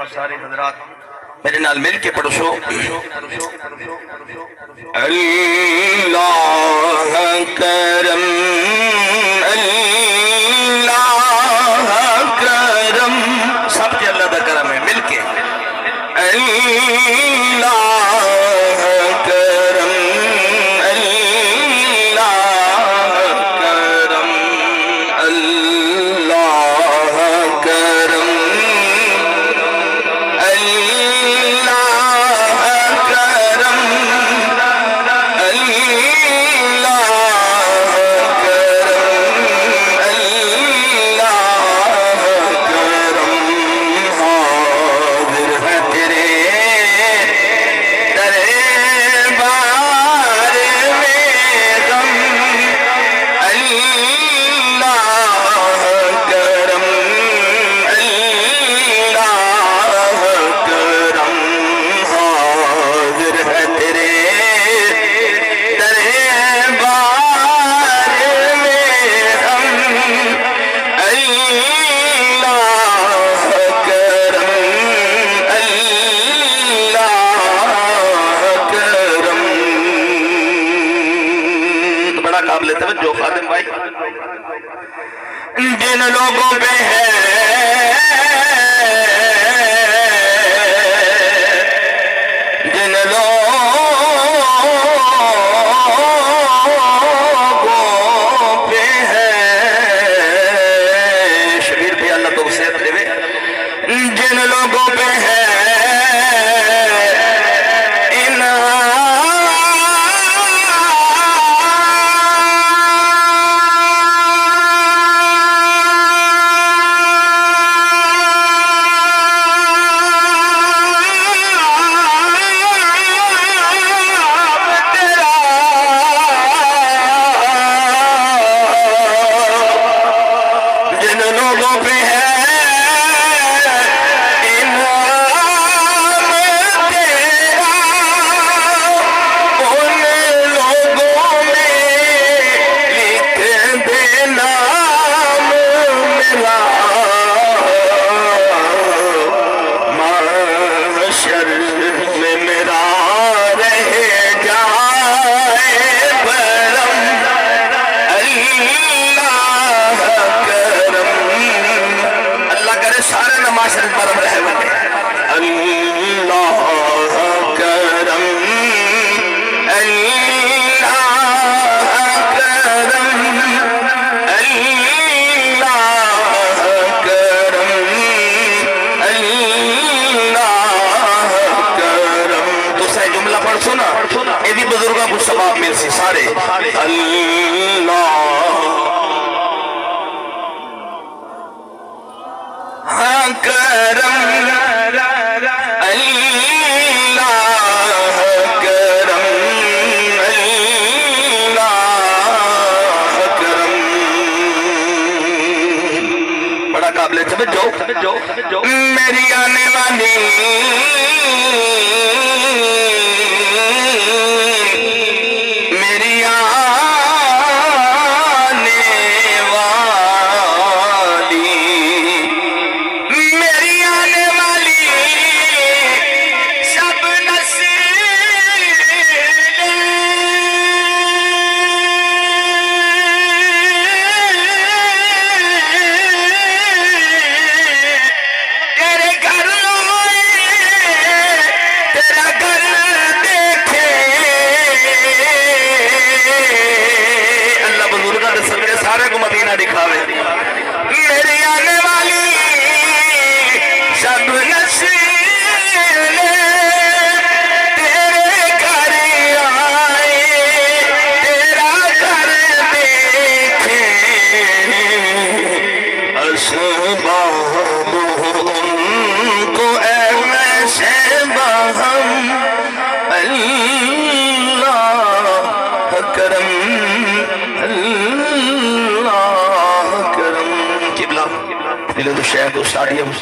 سارے حضرات میرے نال مل کے پڑھو سو اللہ کرم اللہ کرم سب کے اللہ دا کرم ہے مل کے اللہ کرم اللہ کرم اللہ کرم قابل توجہ خادم بھائی جن لوگوں پہ ہے جن لوگوں پہ ہے شبیر بھی اللہ تو صحت دے جن لوگوں پہ ہے بزرگوں کو ثواب مل سی سارے اللہ کرم اللہ کرم اللہ کرم بڑا قابل توجہ میری آنے والی سارے کو مدینہ دکھاوے میری آنے والی سب نسل تیرے گھر آئے تیرا گھر دیکھے اسباب ان کو اے ویسے باہم اللہ کرم دل تو شہد استادیہ